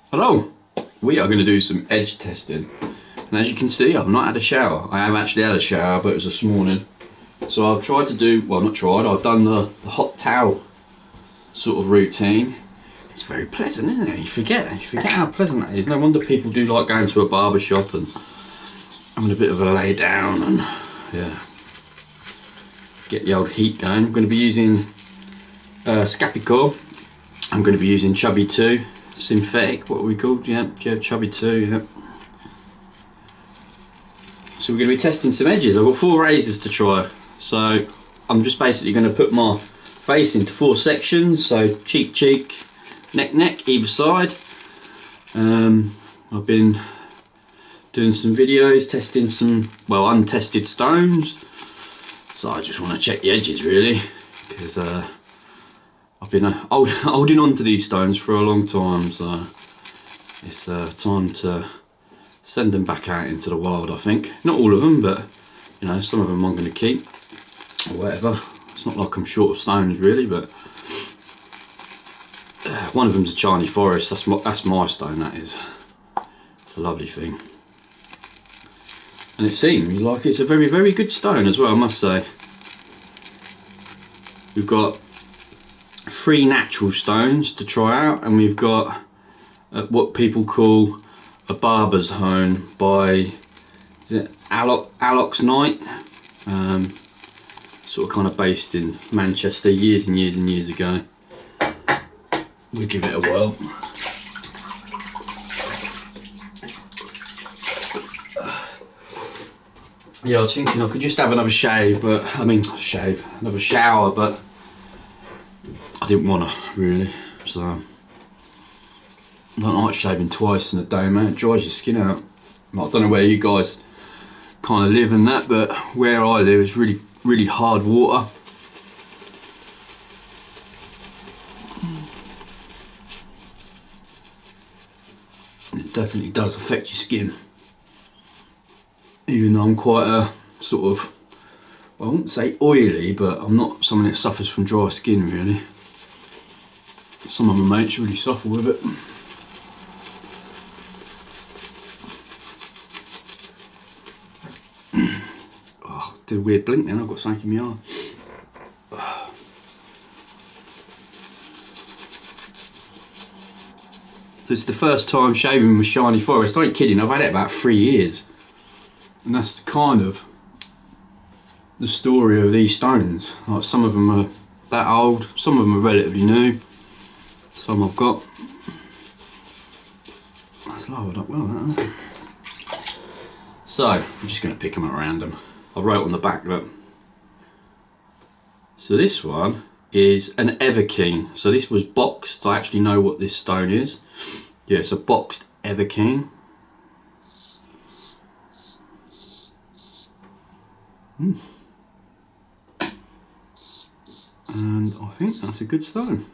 Hello, we are going to do some edge testing, and as you can see I've not had a shower. I have actually had a shower, but it was this morning. So I've tried to do, well not tried, I've done the hot towel sort of routine. It's very pleasant, isn't it? You forget how pleasant that is. No wonder people do like going to a barber shop and having a bit of a lay down and yeah, get the old heat going. I'm going to be using Scapicore. I'm going to be using Chubby 2 synthetic, what are we called? Yeah, Chubby 2, yeah. So we're going to be testing some edges. I've got 4 razors to try. So I'm just basically going to put my face into 4 sections. So cheek, neck, either side. I've been doing some videos, testing some, well, untested stones. So I just want to check the edges really, because I've been holding on to these stones for a long time, so it's time to send them back out into the wild, I think. Not all of them, but you know, some of them I'm going to keep, or whatever. It's not like I'm short of stones really, but one of them's a Chinese forest. That's my stone, that is. It's a lovely thing. And it seems like it's a very, very good stone as well, I must say. We've got 3 natural stones to try out, and we've got what people call a barber's hone by, is it Alox Knight, sort of kind of based in Manchester years and years ago. We'll give it a whirl. Yeah, I was thinking I could just have another shave, but another shower, but I didn't want to really, so I don't like shaving twice in a day, man. It dries your skin out. I don't know where you guys kind of live and that, but where I live is really, really hard water. It definitely does affect your skin. Even though I'm quite a sort of, well, I wouldn't say oily, but I'm not someone that suffers from dry skin really. Some of my mates really suffer with it. Oh, did a weird blink then, I've got something in my eye. So it's the first time shaving with shiny forest. I ain't kidding, I've had it about 3 years. And that's kind of the story of these stones. Like, some of them are that old, some of them are relatively new. Some I've got. That's lowered up well, that, isn't it? So, I'm just going to pick them at random. I wrote on the back, look. So this one is an Everking. So this was boxed. I actually know what this stone is. Yeah, it's a boxed Everking. And I think that's a good stone.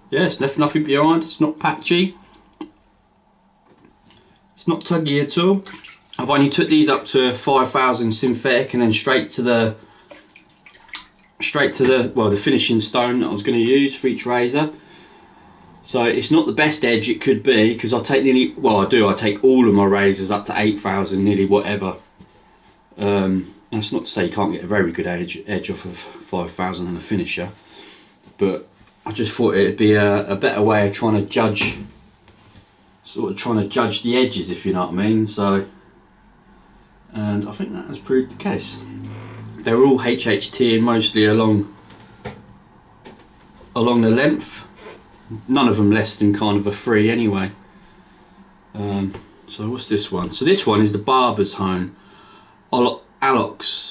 Yeah, it's left nothing behind. It's not patchy. It's not tuggy at all. I've only took these up to 5,000 synthetic and then straight to the the finishing stone that I was going to use for each razor. So it's not the best edge it could be, because I take I take all of my razors up to 8,000, nearly whatever. That's not to say you can't get a very good edge off of 5,000 and a finisher, but I just thought it'd be a better way of trying to judge the edges, if you know what I mean. So, and I think that has proved the case. They're all HHT and mostly along along the length. None of them less than kind of a 3 anyway. So what's this one? So this one is the barber's hone. Aloxite.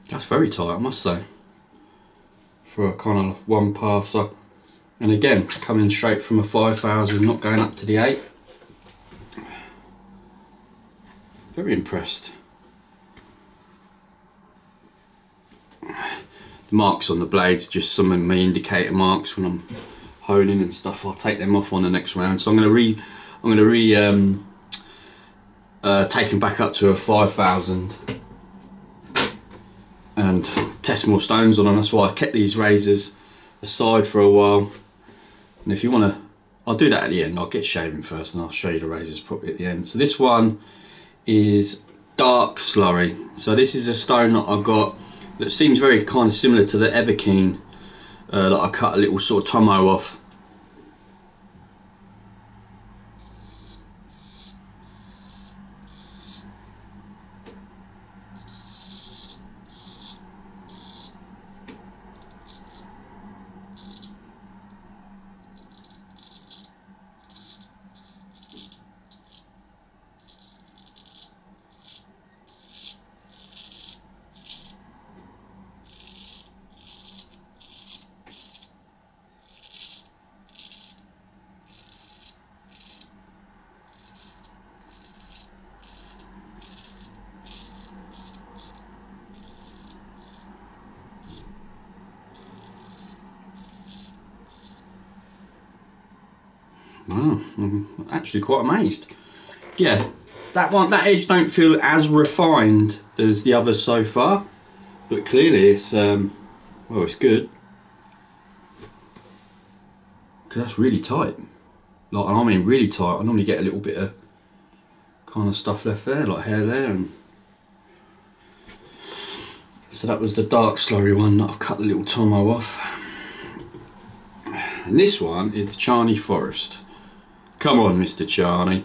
That's very tight, I must say, for a kind of one passer. And again, coming straight from a 5,000, not going up to the 8. Very impressed. The marks on the blades, just some of my indicator marks when I'm honing and stuff. I'll take them off on the next round. So I'm going to take them back up to a 5,000 and test more stones on them. That's why I kept these razors aside for a while. And if you want to, I'll do that at the end. I'll get shaving first and I'll show you the razors probably at the end. So this one is dark slurry. So this is a stone that I got that seems very kind of similar to the Everkeen that I cut a little sort of tomo off. Wow, I'm actually quite amazed. Yeah, that edge don't feel as refined as the others so far, but clearly it's well, it's good. Because that's really tight. Like, I mean really tight. I normally get a little bit of kind of stuff left there, like hair there, and so that was the dark slurry one that I've cut the little tomo off. And this one is the Charney Forest. Come on, Mr. Charney.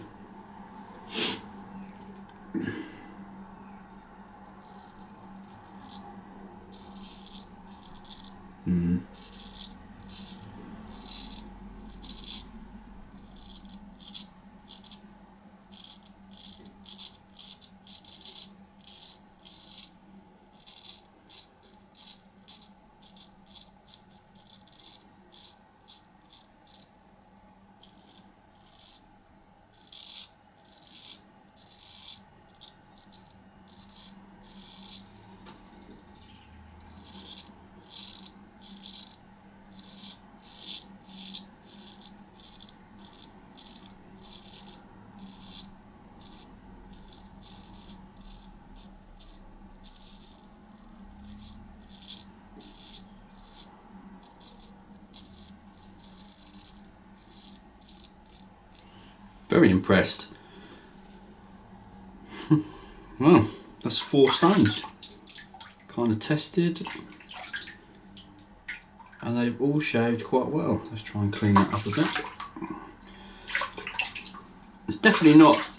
Very impressed. Well, that's 4 stones. Kind of tested. And they've all shaved quite well. Let's try and clean that up a bit. It's definitely not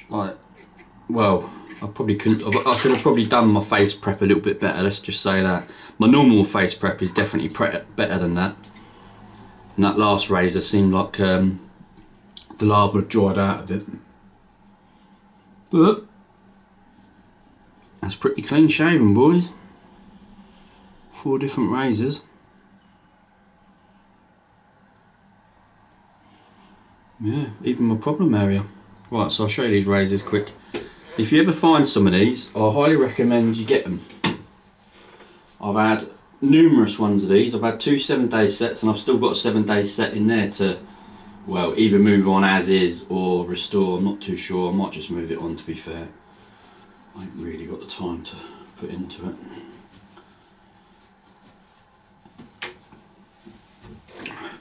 like, well, I probably couldn't, I could have probably done my face prep a little bit better, let's just say that. My normal face prep is definitely better than that. And that last razor seemed like the lava had dried out a bit. But that's pretty clean shaven, boys. 4 different razors. Yeah, even my problem area Right, so I'll show you these razors quick. If you ever find some of these, I highly recommend you get them. I've had numerous ones of these. I've had 2 7-day sets, and I've still got a 7-day set in there to, well, either move on as is or restore. I'm not too sure. I might just move it on, to be fair. I ain't really got the time to put into it.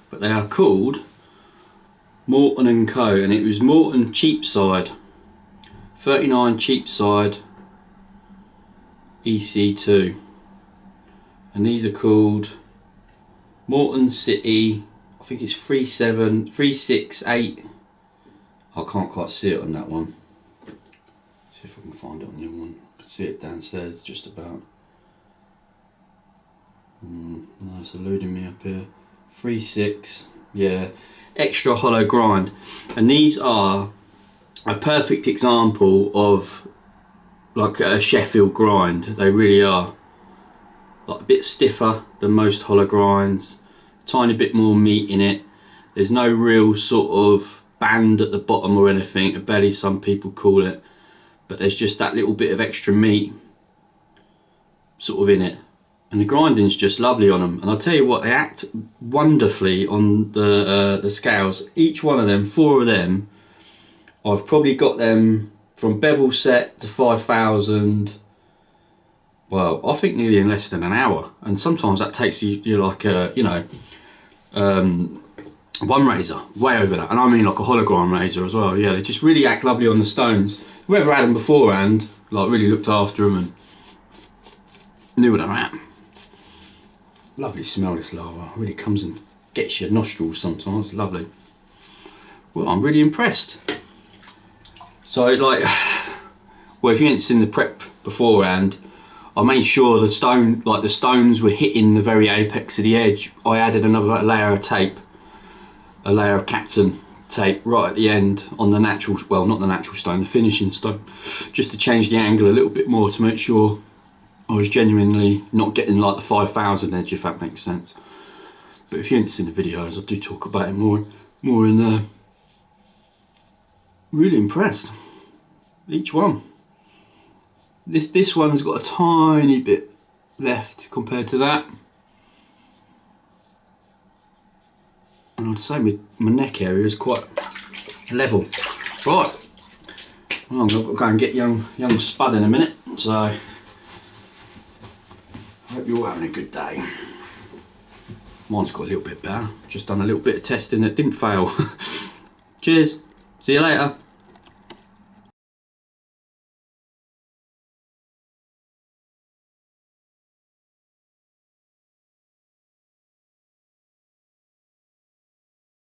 But they are called Morton & Co, and it was Morton Cheapside, 39 Cheapside EC2, and these are called Morton City, I think it's 368. I can't quite see it on that one. See if I can find it on the other one. I can see it downstairs just about. No, it's eluding me up here. 36, yeah, extra hollow grind, and these are a perfect example of like a Sheffield grind. They really are, like a bit stiffer than most hollow grinds, tiny bit more meat in it. There's no real sort of band at the bottom or anything, a belly some people call it, but there's just that little bit of extra meat sort of in it. And the grinding's just lovely on them, and I'll tell you what, they act wonderfully on the scales. Each one of them, 4 of them, I've probably got them from bevel set to 5,000. Well, I think nearly in less than an hour, and sometimes that takes you like a, you know, one razor way over that, and I mean like a hollow grind razor as well. Yeah, they just really act lovely on the stones. Whoever had them beforehand, like, really looked after them and knew what they were at. Lovely smell, this lava. Really comes and gets your nostrils sometimes. Lovely. Well, I'm really impressed. So, like, well, if you hadn't seen the prep beforehand, I made sure the stones were hitting the very apex of the edge. I added another layer of tape, a layer of Captain tape right at the end on the natural, well, not the natural stone, the finishing stone, just to change the angle a little bit more to make sure I was genuinely not getting like the 5,000 edge, if that makes sense. But if you haven't seen the videos, I do talk about it more in there. Really impressed. Each one. This one's got a tiny bit left compared to that. And I'd say my neck area is quite level. Right. Well, I'm going to go and get young Spud in a minute, so I hope you're all having a good day. Mine's got a little bit better. Just done a little bit of testing that didn't fail. Cheers. See you later.